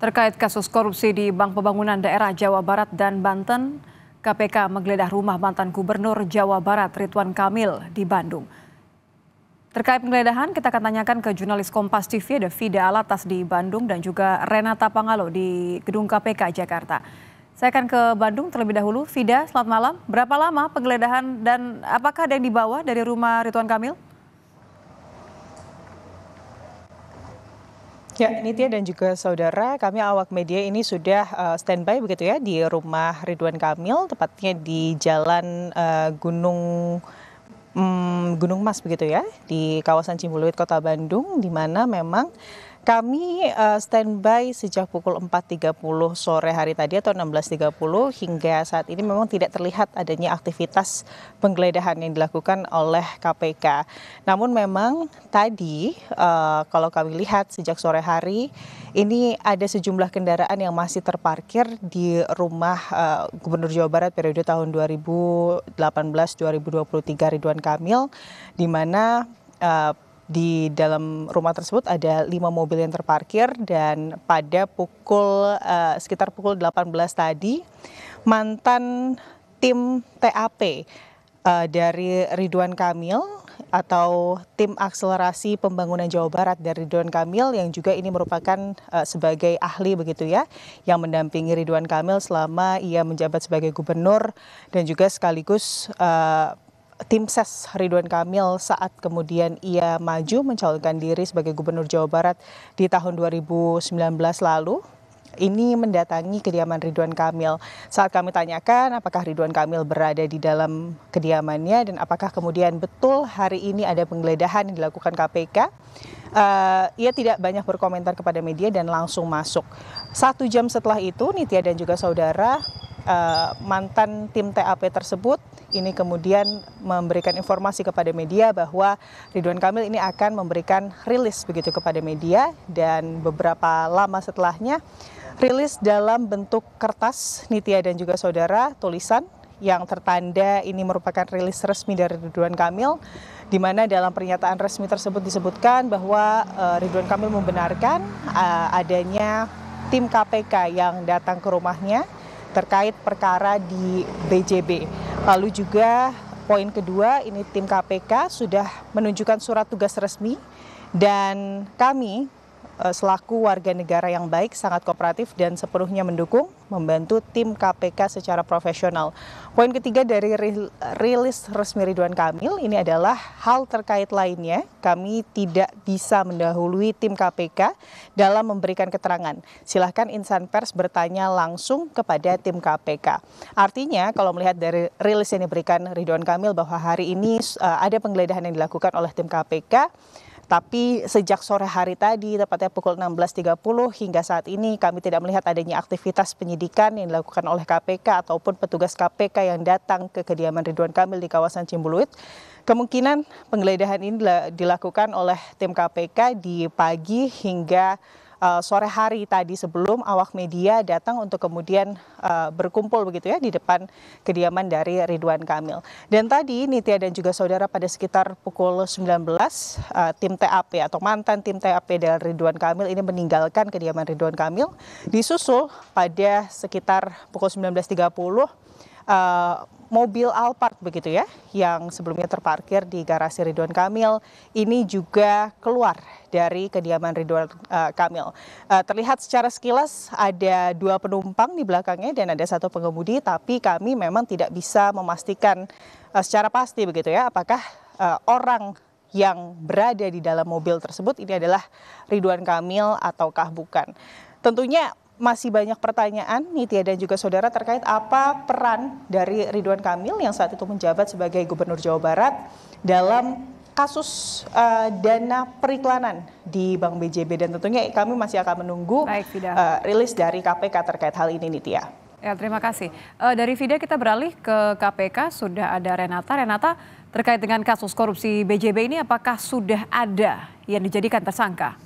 Terkait kasus korupsi di Bank Pembangunan Daerah Jawa Barat dan Banten, KPK menggeledah rumah mantan Gubernur Jawa Barat Ridwan Kamil di Bandung. Terkait penggeledahan, kita akan tanyakan ke jurnalis Kompas TV, ada Fida Alatas di Bandung dan juga Renata Pangalo di Gedung KPK Jakarta. Saya akan ke Bandung terlebih dahulu. Fida, selamat malam. Berapa lama penggeledahan dan apakah ada yang dibawa dari rumah Ridwan Kamil? Ya, Nitya dan juga saudara, kami awak media ini sudah standby begitu ya di rumah Ridwan Kamil, tepatnya di Jalan Gunung Mas begitu ya, di kawasan Cimbuluit, Kota Bandung, di mana memang kami standby sejak pukul 4.30 sore hari tadi atau 16.30 hingga saat ini memang tidak terlihat adanya aktivitas penggeledahan yang dilakukan oleh KPK. Namun memang tadi kalau kami lihat sejak sore hari ini ada sejumlah kendaraan yang masih terparkir di rumah Gubernur Jawa Barat periode tahun 2018-2023 Ridwan Kamil, di mana di dalam rumah tersebut ada 5 mobil yang terparkir dan pada sekitar pukul 18 tadi mantan tim TAP dari Ridwan Kamil atau tim akselerasi pembangunan Jawa Barat dari Ridwan Kamil yang juga ini merupakan sebagai ahli begitu ya yang mendampingi Ridwan Kamil selama ia menjabat sebagai gubernur dan juga sekaligus tim ses Ridwan Kamil saat kemudian ia maju mencalonkan diri sebagai Gubernur Jawa Barat di tahun 2019 lalu. Ini mendatangi kediaman Ridwan Kamil. Saat kami tanyakan apakah Ridwan Kamil berada di dalam kediamannya dan apakah kemudian betul hari ini ada penggeledahan yang dilakukan KPK, ia tidak banyak berkomentar kepada media dan langsung masuk. 1 jam setelah itu, Nitya dan juga saudara, mantan tim TAP tersebut ini kemudian memberikan informasi kepada media bahwa Ridwan Kamil ini akan memberikan rilis begitu kepada media, dan beberapa lama setelahnya rilis dalam bentuk kertas, Nitya dan juga saudara, tulisan yang tertanda ini merupakan rilis resmi dari Ridwan Kamil, di mana dalam pernyataan resmi tersebut disebutkan bahwa Ridwan Kamil membenarkan adanya tim KPK yang datang ke rumahnya terkait perkara di BJB. Lalu juga poin kedua, ini tim KPK sudah menunjukkan surat tugas resmi dan kami selaku warga negara yang baik sangat kooperatif dan sepenuhnya mendukung membantu tim KPK secara profesional. Poin ketiga dari rilis resmi Ridwan Kamil ini adalah hal terkait lainnya. Kami tidak bisa mendahului tim KPK dalam memberikan keterangan. Silahkan insan pers bertanya langsung kepada tim KPK. Artinya kalau melihat dari rilis yang diberikan Ridwan Kamil bahwa hari ini ada penggeledahan yang dilakukan oleh tim KPK, tapi sejak sore hari tadi, tepatnya pukul 16.30 hingga saat ini kami tidak melihat adanya aktivitas penyidikan yang dilakukan oleh KPK ataupun petugas KPK yang datang ke kediaman Ridwan Kamil di kawasan Cimbuluit. Kemungkinan penggeledahan ini dilakukan oleh tim KPK di pagi hingga sore hari tadi sebelum awak media datang untuk kemudian berkumpul begitu ya di depan kediaman dari Ridwan Kamil. Dan tadi Nitya dan juga saudara pada sekitar pukul 19 tim TAP atau mantan tim TAP dari Ridwan Kamil ini meninggalkan kediaman Ridwan Kamil, disusul pada sekitar pukul 19.30 mobil Alphard begitu ya yang sebelumnya terparkir di garasi Ridwan Kamil ini juga keluar dari kediaman Ridwan Kamil. Terlihat secara sekilas ada 2 penumpang di belakangnya dan ada 1 pengemudi, tapi kami memang tidak bisa memastikan secara pasti begitu ya apakah orang yang berada di dalam mobil tersebut ini adalah Ridwan Kamil ataukah bukan. Tentunya masih banyak pertanyaan Nitya dan juga saudara terkait apa peran dari Ridwan Kamil yang saat itu menjabat sebagai Gubernur Jawa Barat dalam kasus dana periklanan di Bank BJB, dan tentunya kami masih akan menunggu rilis dari KPK terkait hal ini, Nitya. Ya, terima kasih. Dari Fida kita beralih ke KPK, sudah ada Renata. Renata, terkait dengan kasus korupsi BJB ini apakah sudah ada yang dijadikan tersangka?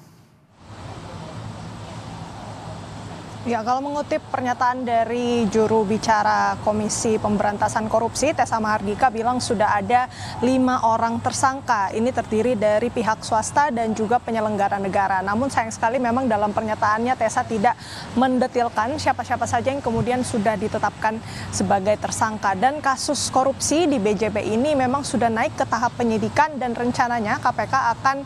Ya, kalau mengutip pernyataan dari juru bicara Komisi Pemberantasan Korupsi, Tessa Mahardika bilang sudah ada 5 orang tersangka. Ini terdiri dari pihak swasta dan juga penyelenggara negara. Namun sayang sekali memang dalam pernyataannya Tessa tidak mendetilkan siapa-siapa saja yang kemudian sudah ditetapkan sebagai tersangka. Dan kasus korupsi di BJB ini memang sudah naik ke tahap penyidikan dan rencananya KPK akan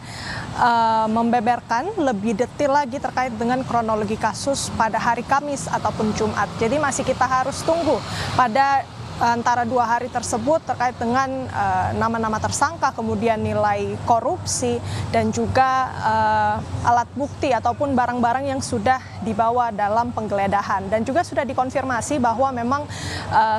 membeberkan lebih detail lagi terkait dengan kronologi kasus pada hari Kamis ataupun Jumat. Jadi masih kita harus tunggu pada antara 2 hari tersebut terkait dengan nama-nama tersangka, kemudian nilai korupsi, dan juga alat bukti ataupun barang-barang yang sudah dibawa dalam penggeledahan. Dan juga sudah dikonfirmasi bahwa memang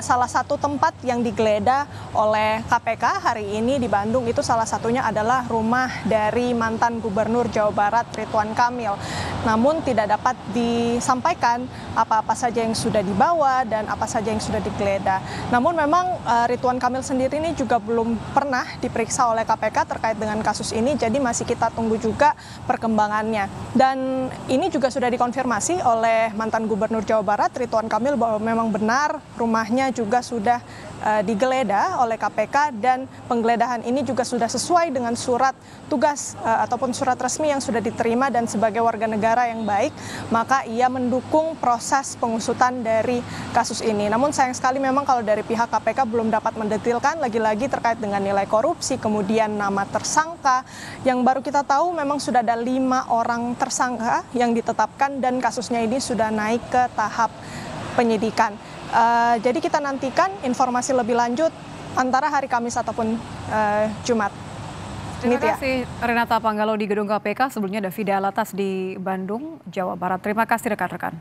salah satu tempat yang digeledah oleh KPK hari ini di Bandung itu salah satunya adalah rumah dari mantan Gubernur Jawa Barat Ridwan Kamil. Namun tidak dapat disampaikan apa-apa saja yang sudah dibawa dan apa saja yang sudah digeledah. Namun memang Ridwan Kamil sendiri ini juga belum pernah diperiksa oleh KPK terkait dengan kasus ini, jadi masih kita tunggu juga perkembangannya. Dan ini juga sudah dikonfirmasi oleh mantan Gubernur Jawa Barat Ridwan Kamil bahwa memang benar rumahnya juga sudah digeledah oleh KPK dan penggeledahan ini juga sudah sesuai dengan surat tugas ataupun surat resmi yang sudah diterima, dan sebagai warga negara yang baik maka ia mendukung proses pengusutan dari kasus ini. Namun sayang sekali memang kalau dari pihak KPK belum dapat mendetilkan lagi-lagi terkait dengan nilai korupsi, kemudian nama tersangka. Yang baru kita tahu memang sudah ada 5 orang tersangka yang ditetapkan dan kasusnya ini sudah naik ke tahap penyidikan. Jadi kita nantikan informasi lebih lanjut antara hari Kamis ataupun Jumat. Terima kasih Renata Panggalo di Gedung KPK. Sebelumnya ada Fida Alatas di Bandung, Jawa Barat. Terima kasih rekan-rekan.